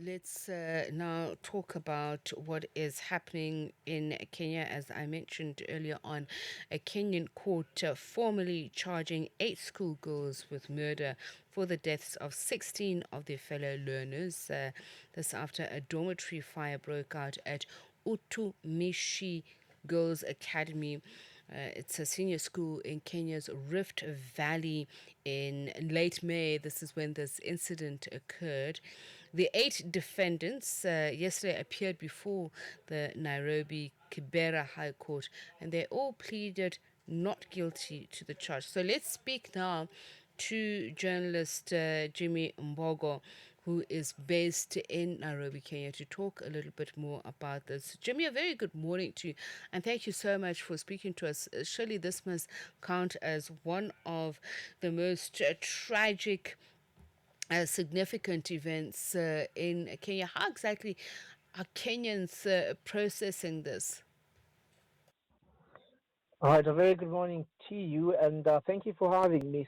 let's now talk about what is happening in Kenya. As I mentioned earlier on, a Kenyan court formally charging 8 schoolgirls with murder for the deaths of 16 of their fellow learners. This after a dormitory fire broke out at Utumishi Girls Academy. It's a senior school in Kenya's Rift Valley in late May. This is when this incident occurred. The 8 defendants yesterday appeared before the Nairobi Kibera High Court, and they all pleaded not guilty to the charge. So let's speak now to journalist Jimmy Mbogoh, who is based in Nairobi, Kenya, to talk a little bit more about this. Jimmy, a very good morning to you, and thank you so much for speaking to us. Surely this must count as one of the most tragic, significant events in Kenya. How exactly are Kenyans processing this? All right, a very good morning to you, and thank you for having me.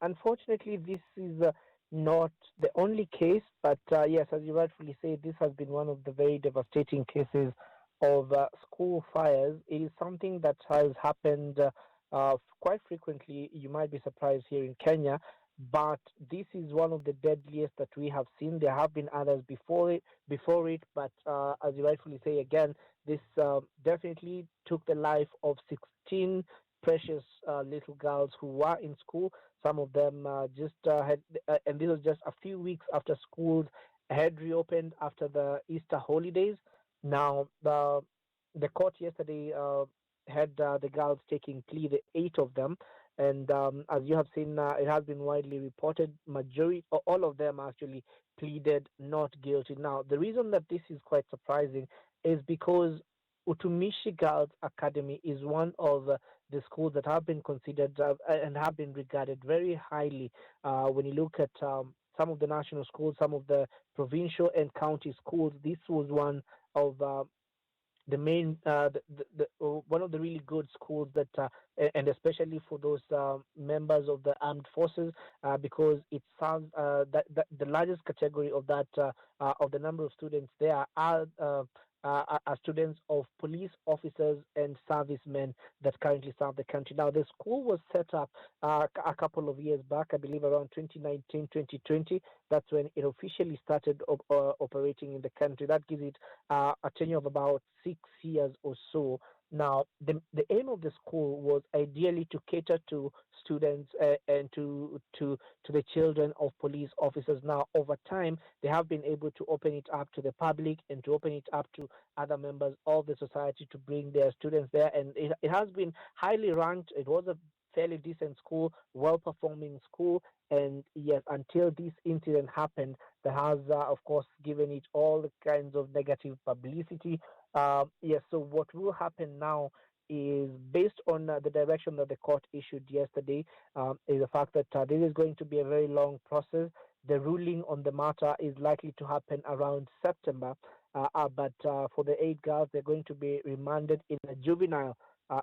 Unfortunately, this is not the only case, but yes, as you rightfully say, this has been one of the very devastating cases of school fires. It is something that has happened quite frequently. You might be surprised here in Kenya, but this is one of the deadliest that we have seen. There have been others before it, but as you rightfully say again, this definitely took the life of 16 precious little girls who were in school. Some of them just and this was just a few weeks after schools had reopened after the Easter holidays. Now, the court yesterday had the girls taking plea, the 8 of them, and as you have seen, it has been widely reported. All of them actually pleaded not guilty. Now, the reason that this is quite surprising is because Utumishi Girls Academy is one of the schools that have been considered and have been regarded very highly. When you look at some of the national schools, some of the provincial and county schools, this was one of the main one of the really good schools that and especially for those members of the armed forces because it serves the largest category of the number of students there are students of police officers and servicemen that currently serve the country. Now, the school was set up a couple of years back, I believe around 2019, 2020. That's when it officially started operating in the country. That gives it a tenure of about 6 years or so. Now, the aim of the school was ideally to cater to students and to the children of police officers. Now, over time, they have been able to open it up to the public and to open it up to other members of the society to bring their students there. And it has been highly ranked. It was a fairly decent school, well performing school. And yes, until this incident happened, that has, of course, given it all the kinds of negative publicity. Yes, so what will happen now is based on the direction that the court issued yesterday, is the fact that this is going to be a very long process. The ruling on the matter is likely to happen around September, but for the 8 girls, they're going to be remanded in a juvenile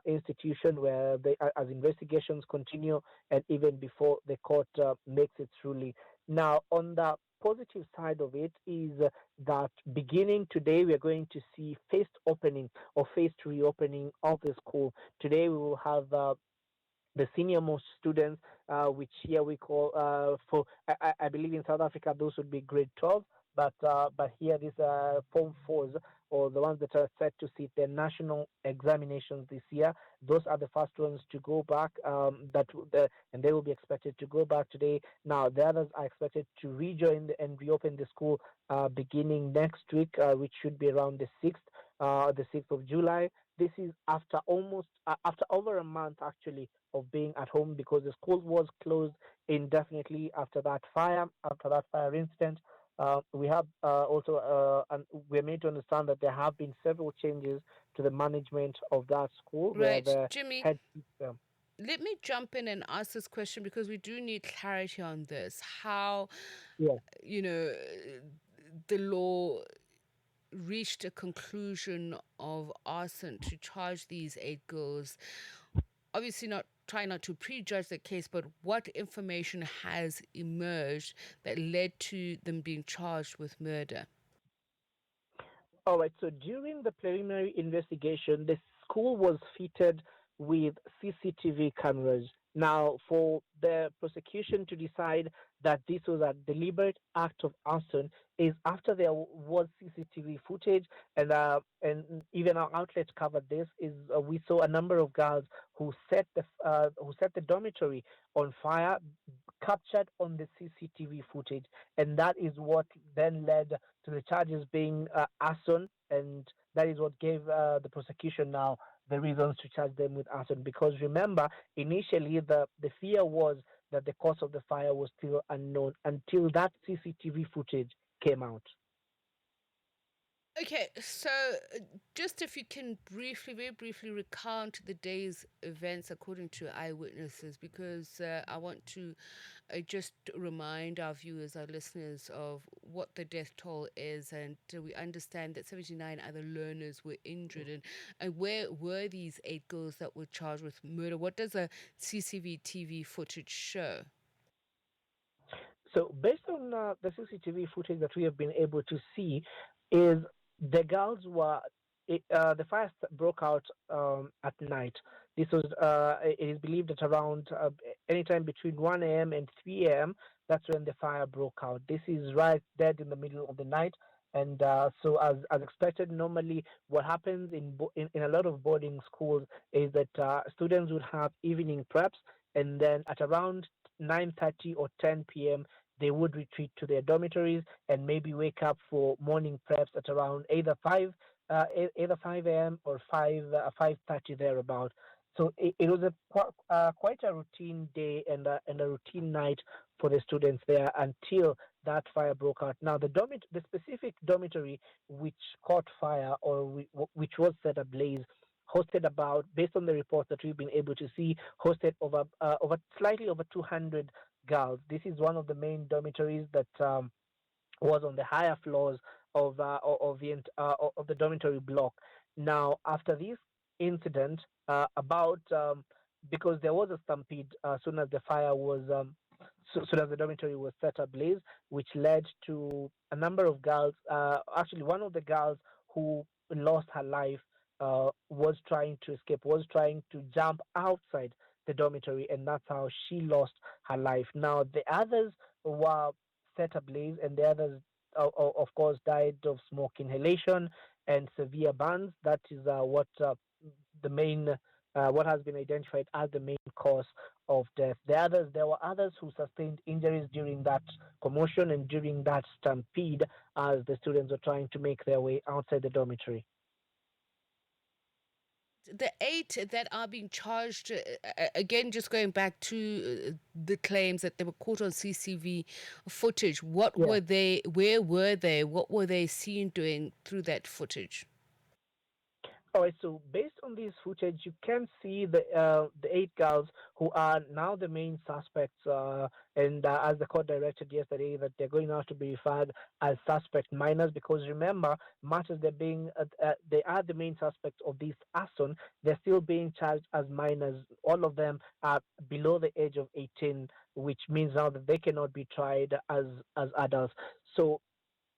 institution where as investigations continue and even before the court makes its ruling. Now, on the positive side of it is that beginning today, we are going to see phased opening or phased reopening of the school. Today, we will have the senior most students, which here we call I believe in South Africa those would be grade 12, but here these are form fours or the ones that are set to sit their national examinations this year. Those are the first ones to go back. And they will be expected to go back today. Now the others are expected to rejoin and reopen the school beginning next week, which should be around the 6th of July. This is after over a month actually of being at home because the school was closed indefinitely after that fire incident. We have also and we're made to understand that there have been several changes to the management of that school where Right, the Jimmy, head teacher. let me jump in and ask this question because we do need clarity on this. How, Yeah. you know, the law reached a conclusion of arson to charge these 8 girls. Obviously, not try not to prejudge the case, but what information has emerged that led to them being charged with murder? All right. So during the preliminary investigation, the school was fitted with CCTV cameras. Now, for the prosecution to decide that this was a deliberate act of arson is after there was CCTV footage, and even our outlet covered this. Is we saw a number of girls who set the dormitory on fire, captured on the CCTV footage, and that is what then led to the charges being arson, and that is what gave the prosecution now the reasons to charge them with arson. Because remember, initially the fear was that the cause of the fire was still unknown until that CCTV footage came out. Okay, so just if you can very briefly recount the day's events according to eyewitnesses, because I want to just remind our viewers, our listeners, of what the death toll is, and we understand that 79 other learners were injured, and where were these 8 girls that were charged with murder? What does a CCTV footage show? So, based on the CCTV footage that we have been able to see, is the girls were the fire broke out at night. This was it is believed that around anytime between 1 a.m. and 3 a.m. That's when the fire broke out. This is right dead in the middle of the night. And so, as expected, normally what happens in a lot of boarding schools is that students would have evening preps, and then at around 9:30 or 10 p.m. they would retreat to their dormitories and maybe wake up for morning preps at around either 5 a.m. or 5:30 thereabout. So it was quite a routine day and a routine night for the students there until that fire broke out. Now the specific dormitory which caught fire or which was set ablaze hosted about, based on the reports that we've been able to see, hosted over slightly over 200 girls. This is one of the main dormitories that was on the higher floors of the dormitory block. Now, after this incident, about because there was a stampede soon as the fire was soon as the dormitory was set ablaze, which led to a number of girls. Actually, one of the girls who lost her life was trying to escape, was trying to jump outside the dormitory, and that's how she lost her life. Now, the others were set ablaze, and the others, of course, died of smoke inhalation and severe burns. That is the main, what has been identified as the main cause of death. There were others who sustained injuries during that commotion and during that stampede as the students were trying to make their way outside the dormitory. The 8 that are being charged, again, just going back to the claims that they were caught on CCTV footage, what Yeah. were they, where were they, what were they seen doing through that footage? All right, so based on this footage, you can see the 8 girls who are now the main suspects, and as the court directed yesterday, that they're going now to be referred as suspect minors, because remember, much as they are the main suspects of this arson, they're still being charged as minors. All of them are below the age of 18, which means now that they cannot be tried as adults. So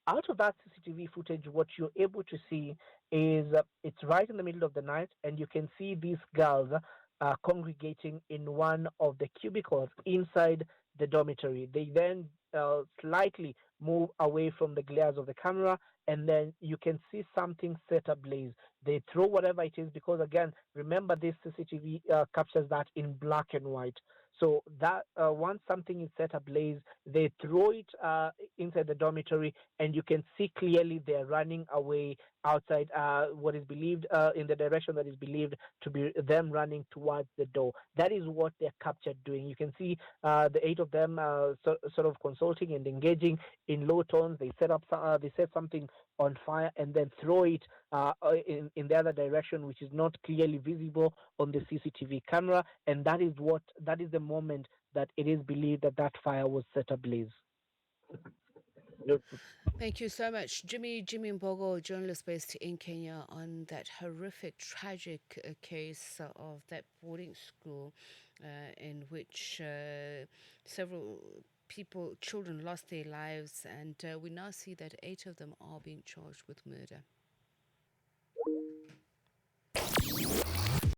out of that CCTV footage, what you're able to see is it's right in the middle of the night, and you can see these girls congregating in one of the cubicles inside the dormitory. They then slightly move away from the glares of the camera, and then you can see something set ablaze. They throw whatever it is, because again, remember, this CCTV captures that in black and white. So that once something is set ablaze, they throw it inside the dormitory, and you can see clearly they're running away outside what is believed in the direction that is believed to be them running towards the door. That is what they're captured doing. You can see the 8 of them sort of consulting and engaging in low tones. They set something on fire and then throw it in the other direction, which is not clearly visible on the CCTV camera, and that is the moment that it is believed that that fire was set ablaze. Thank you so much, Jimmy Mbogoh, journalist based in Kenya, on that horrific, tragic case of that boarding school in which several children lost their lives, and we now see that 8 of them are being charged with murder.